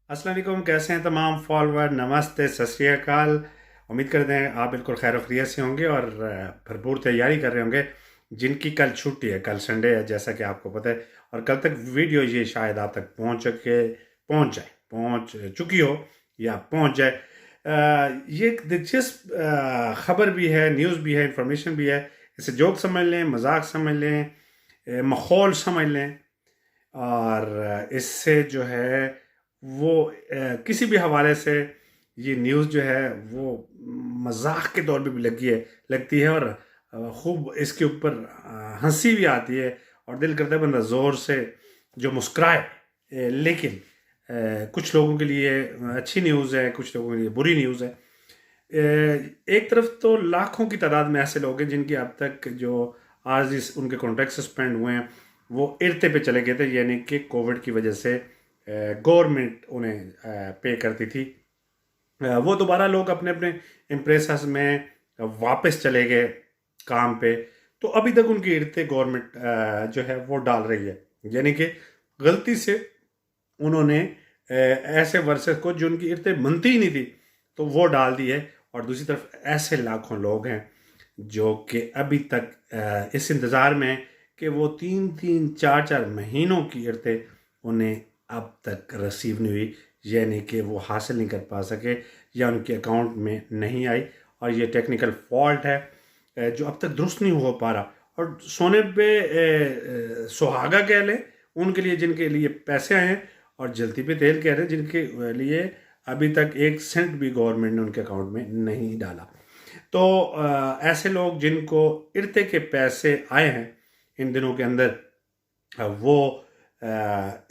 अस्सलाम वालेकुम। कैसे हैं तमाम फॉलोअर? नमस्ते, सत श्री अकाल। उम्मीद करते हैं आप बिल्कुल खैर खैरियत से होंगे और भरपूर तैयारी कर रहे होंगे। जिनकी कल छुट्टी है, कल संडे है जैसा कि आपको पता है, और कल तक वीडियो ये शायद आप तक पहुंच चुकी हो या पहुंच जाए। ये एक दिलचस्प खबर भी है, न्यूज़ भी है, इंफॉर्मेशन भी है। इसे जोक समझ लें, मजाक समझ लें, माहौल समझ लें, और इससे जो है वो किसी भी हवाले से ये न्यूज़ जो है वो मजाक के तौर पे भी लगती है, और खूब इसके ऊपर हंसी भी आती है और दिल करता है बंदा ज़ोर से जो मुस्कुराए। लेकिन कुछ लोगों के लिए अच्छी न्यूज़ है, कुछ लोगों के लिए बुरी न्यूज़ है। एक तरफ तो लाखों की तादाद में ऐसे लोग हैं जिनकी अब तक जो आज इस उनके कॉन्ट्रैक्ट सस्पेंड हुए हैं वो इरते पे चले गए थे, यानी कि कोविड की वजह से गवर्नमेंट उन्हें पे करती थी। वो दोबारा लोग अपने अपने एम्प्रेसस में वापस चले गए काम पे। तो अभी तक उनकी इरते गवर्नमेंट जो है वो डाल रही है, यानी कि गलती से उन्होंने ऐसे वर्सेस को जो उनकी इरते बनती ही नहीं थी तो वो डाल दी है। और दूसरी तरफ ऐसे लाखों लोग हैं जो कि अभी तक इस इंतज़ार में हैं कि वो 3-3 4-4 महीनों की इरते उन्हें अब तक रसीव नहीं हुई, यानी कि वो हासिल नहीं कर पा सके या उनके अकाउंट में नहीं आई। और ये टेक्निकल फॉल्ट है जो अब तक दुरुस्त नहीं हो पा रहा। और सोने पे सुहागा कह लें उनके लिए जिनके लिए पैसे आए हैं, और जल्दी पे तेल कह रहे हैं जिनके लिए अभी तक 1 सेंट भी गवर्नमेंट ने उनके अकाउंट में नहीं डाला। तो ऐसे लोग जिनको इरते के पैसे आए हैं इन दिनों के अंदर, वो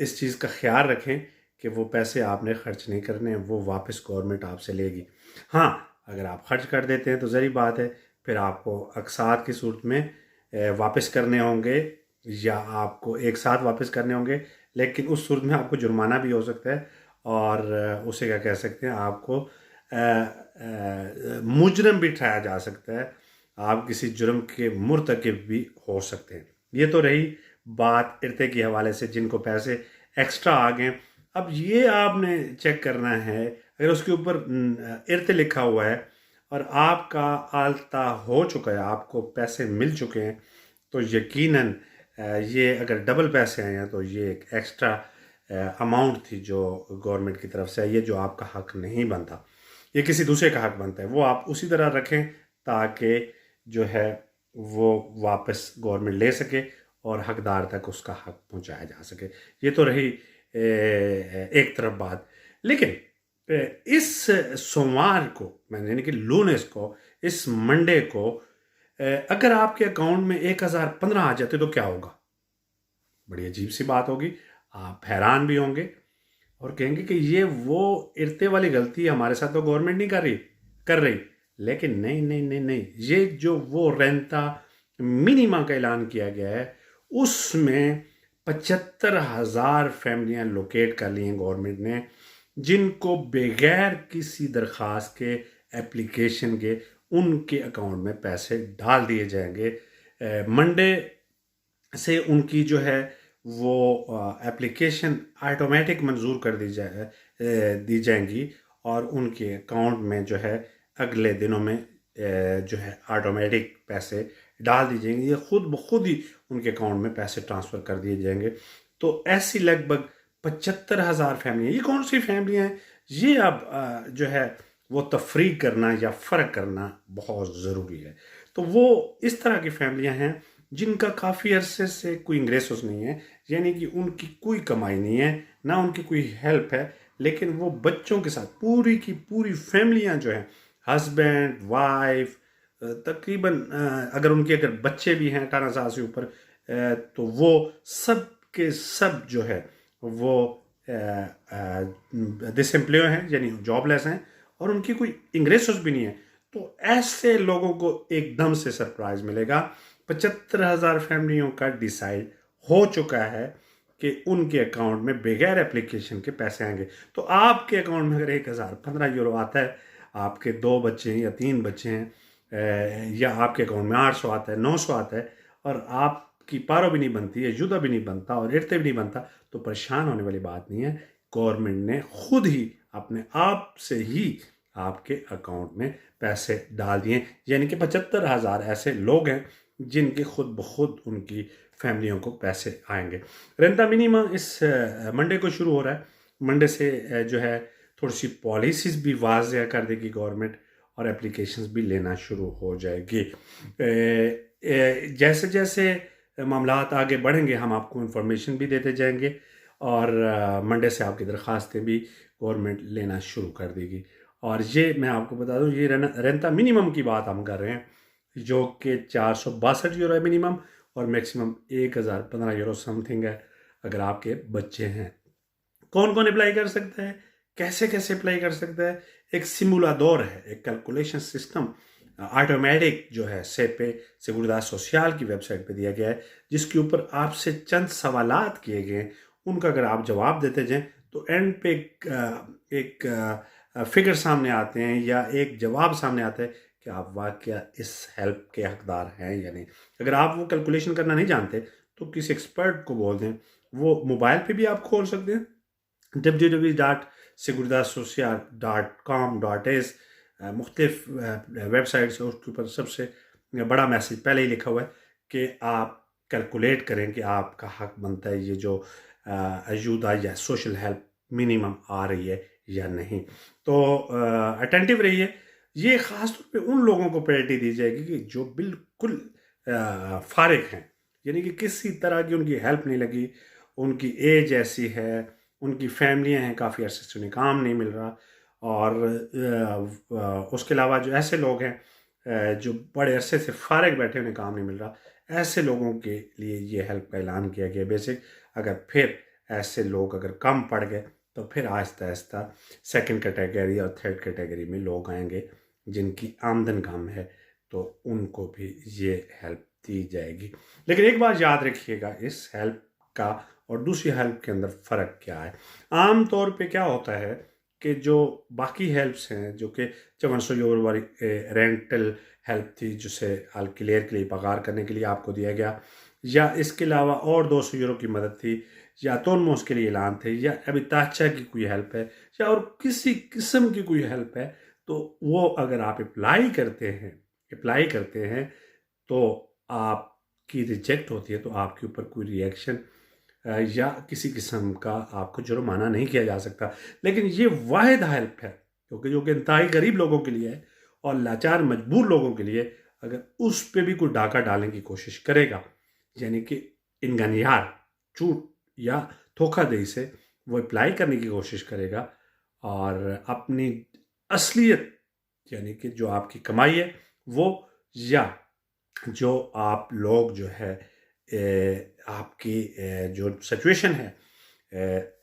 इस चीज़ का ख्याल रखें कि वो पैसे आपने खर्च नहीं करने, वो वापस गवर्नमेंट आपसे लेगी। हाँ, अगर आप खर्च कर देते हैं तो ज़री बात है, फिर आपको अक़सात की सूरत में वापस करने होंगे या आपको एक साथ वापस करने होंगे। लेकिन उस सूरत में आपको जुर्माना भी हो सकता है, और उसे क्या कह सकते हैं, आपको मुजरम भी ठहराया जा सकता है। आप किसी जुर्म के मुर्तकिब भी हो सकते हैं। ये तो रही बात इरते के हवाले से जिनको पैसे एक्स्ट्रा आ गए। अब ये आपने चेक करना है, अगर उसके ऊपर इरते लिखा हुआ है और आपका आलता हो चुका है, आपको पैसे मिल चुके हैं, तो यकीनन ये अगर डबल पैसे आए हैं तो ये एक एक्स्ट्रा अमाउंट थी जो गवर्नमेंट की तरफ से आई है, जो आपका हक नहीं बनता, ये किसी दूसरे का हक बनता है। वो आप उसी तरह रखें ताकि जो है वो वापस गवर्नमेंट ले सके और हकदार तक उसका हक पहुंचाया जा सके। ये तो रही एक तरफ बात। लेकिन इस सोमवार को, मैंने यानी कि लूनेस को, इस मंडे को, अगर आपके अकाउंट में 1015 आ जाते तो क्या होगा? बड़ी अजीब सी बात होगी। आप हैरान भी होंगे और कहेंगे कि ये वो इरते वाली गलती हमारे साथ तो गवर्नमेंट नहीं कर रही। लेकिन नहीं नहीं नहीं नहीं, ये जो वो रेंता मिनिमा का ऐलान किया गया है उसमें 75,000 फैमिलियां लोकेट कर ली हैं गवर्नमेंट ने, जिनको बगैर किसी दरख्वास्त के, एप्लीकेशन के, उनके अकाउंट में पैसे डाल दिए जाएंगे। मंडे से उनकी जो है वो एप्लीकेशन ऑटोमेटिक मंजूर कर दी जाएंगी, और उनके अकाउंट में जो है अगले दिनों में जो है ऑटोमेटिक पैसे डाल दी जाएंगे। ये खुद ब खुद ही उनके अकाउंट में पैसे ट्रांसफ़र कर दिए जाएंगे। तो ऐसी लगभग 75,000 फैमिलियाँ, ये कौन सी फैमिलियाँ हैं? ये अब जो है वो तफरीक करना या फ़र्क करना बहुत ज़रूरी है। तो वो इस तरह की फैमिलियाँ हैं जिनका काफ़ी अरसे से कोई इंग्रेसोस नहीं है, यानी कि उनकी कोई कमाई नहीं है, ना उनकी कोई हेल्प है, लेकिन वो बच्चों के साथ पूरी की पूरी फैमिलियाँ जो हैं, हस्बैंड वाइफ, तकरीबन अगर बच्चे भी हैं 18 साल से ऊपर, तो वो सब के सब जो है वो डिसएम्प्लॉय हैं, यानी जॉबलेस हैं, और उनकी कोई इंग्रेसोस भी नहीं है। तो ऐसे लोगों को एकदम से सरप्राइज मिलेगा। 75,000 फैमिलियों का डिसाइड हो चुका है कि उनके अकाउंट में बगैर एप्लीकेशन के पैसे आएंगे। तो आपके अकाउंट में अगर 1015 यूरो आता है, आपके 2 बच्चे हैं या 3 बच्चे हैं, या आपके अकाउंट में 800 आता है, 900 आता है, और आपकी पारो भी नहीं बनती है, जुदा भी नहीं बनता और इरते भी नहीं बनता, तो परेशान होने वाली बात नहीं है। गवर्नमेंट ने खुद ही अपने आप से ही आपके अकाउंट में पैसे डाल दिए, यानी कि 75,000 ऐसे लोग हैं जिनके खुद ब खुद उनकी फैमिलियों को पैसे आएंगे। रेंटा मिनिमा इस मंडे को शुरू हो रहा है। मंडे से जो है थोड़ी सी पॉलिसीज़ भी वाज़ेह कर देगी गवर्नमेंट, और एप्लीकेशंस भी लेना शुरू हो जाएगी। जैसे जैसे मामलात आगे बढ़ेंगे हम आपको इन्फॉर्मेशन भी देते जाएंगे, और मंडे से आपकी दरख्वास्तें भी गवर्नमेंट लेना शुरू कर देगी। और ये मैं आपको बता दूं, ये रेंटा मिनिमम की बात हम कर रहे हैं, जो कि 462 यूरो है मिनिमम, और मैक्सिमम 1015 यूरो समथिंग है अगर आपके बच्चे हैं। कौन कौन अप्लाई कर सकता है, कैसे कैसे अप्लाई कर सकता है? एक सिमुलादोर है, एक कैलकुलेशन सिस्टम ऑटोमेटिक जो है सेगुरिदad सोशल की वेबसाइट पे दिया गया है, जिसके ऊपर आपसे चंद सवालात किए गए हैं। उनका अगर आप जवाब देते जाएं तो एंड पे एक फिगर सामने आते हैं, या एक जवाब सामने आता है कि आप वाकया इस हेल्प के हकदार हैं या नहीं। अगर आप वो कैलकुलेशन करना नहीं जानते तो किसी एक्सपर्ट को बोल दें, वो मोबाइल पे भी आप खोल सकते हैं, www.seguridadsocial.com.es मुख्तलिफ वेबसाइट्स है, उसके ऊपर सबसे बड़ा मैसेज पहले ही लिखा हुआ है कि आप कैलकुलेट करें कि आपका हक बनता है ये जो अजूदा या सोशल हेल्प मिनिमम आ रही है या नहीं। तो अटेंटिव रहिए। ये ख़ास तौर पे उन लोगों को प्रायोरिटी दी जाएगी कि जो बिल्कुल फारिग हैं, यानी कि किसी तरह की उनकी हेल्प नहीं लगी, उनकी एज ऐसी है, उनकी फैमिलियां हैं, काफ़ी अरसे से उन्हें काम नहीं मिल रहा, और उसके अलावा जो ऐसे लोग हैं जो बड़े अरसे से फारिग बैठे उन्हें काम नहीं मिल रहा, ऐसे लोगों के लिए ये हेल्प का ऐलान किया गया बेसिक। अगर फिर ऐसे लोग अगर कम पड़ गए तो फिर आहिस्ता आहिस्ता सेकंड कैटेगरी और थर्ड कैटेगरी में लोग आएंगे जिनकी आमदन कम है, तो उनको भी ये हेल्प दी जाएगी। लेकिन एक बात याद रखिएगा, इस हेल्प का और दूसरी हेल्प के अंदर फ़र्क क्या है। आम तौर पे क्या होता है कि जो बाकी हेल्प्स हैं, जो कि 5400 यूरो वाली रेंटल हेल्प थी, जिसे अल्किलेर के लिए पगार करने के लिए आपको दिया गया, या इसके अलावा और 200 यूरो की मदद थी, या तोनमोस के लिए ऐलान थे, या अभी ताचा की कोई हेल्प है, या और किसी किस्म की कोई हेल्प है, तो वो अगर आप अप्लाई करते हैं तो आपकी रिजेक्ट होती है, तो आपके ऊपर कोई रिएक्शन या किसी किस्म का आपको जुर्माना नहीं किया जा सकता। लेकिन ये वाहिद हेल्प है क्योंकि जो कि इंतहाई गरीब लोगों के लिए है और लाचार मजबूर लोगों के लिए, अगर उस पर भी कोई डाका डालने की कोशिश करेगा, यानी कि इनगनियार झूठ या धोखाधड़ी से वो अप्लाई करने की कोशिश करेगा, और अपनी असलियत यानी कि जो आपकी कमाई है वो, या जो आप लोग जो है आपकी जो सिचुएशन है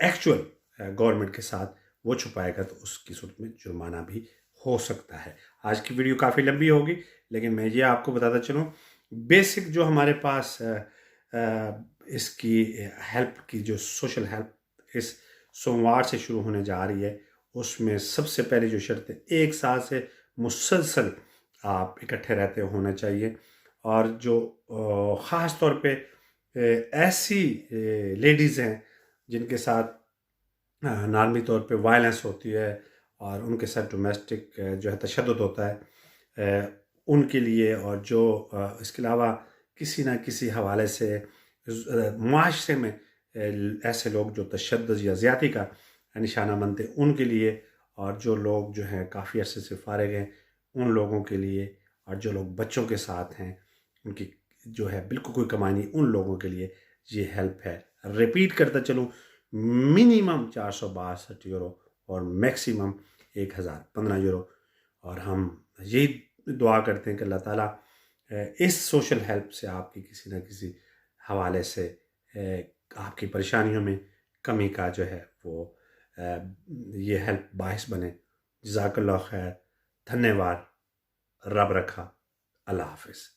एक्चुअल गवर्नमेंट के साथ, वो छुपाएगा, तो उसकी सूरत में जुर्माना भी हो सकता है। आज की वीडियो काफ़ी लंबी होगी, लेकिन मैं ये आपको बताता चलूँ, बेसिक जो हमारे पास इसकी हेल्प की जो सोशल हेल्प इस सोमवार से शुरू होने जा रही है, उसमें सबसे पहले जो शर्त है, 1 साल से मुसलसल आप इकट्ठे रहते होने चाहिए, और जो ख़ास तौर पे ऐसी लेडीज़ हैं जिनके साथ नार्मी तौर पे वायलेंस होती है और उनके साथ डोमेस्टिक जो है तशद्दुद होता है, उनके लिए, और जो इसके अलावा किसी ना किसी हवाले से मुआशरे में ऐसे लोग जो तशद्दुद या ज़्यादती का निशाना बनते, उनके लिए, और जो लोग जो हैं काफ़ी अरसे से फारिग हैं उन लोगों के लिए, और जो लोग बच्चों के साथ हैं उनकी जो है बिल्कुल कोई कमाई नहीं, उन लोगों के लिए ये हेल्प है। रिपीट करता चलूँ, मिनिमम 462 यूरो और मैक्सिमम 1015 यूरो। और हम यही दुआ करते हैं कि अल्लाह ताला इस सोशल हेल्प से आपकी किसी न किसी हवाले से आपकी परेशानियों में कमी का जो है वो ये हेल्प बाइस बने। जज़ाकल्लाह खैर, धन्यवाद, रब रखा, अल्लाह हाफ़िज़।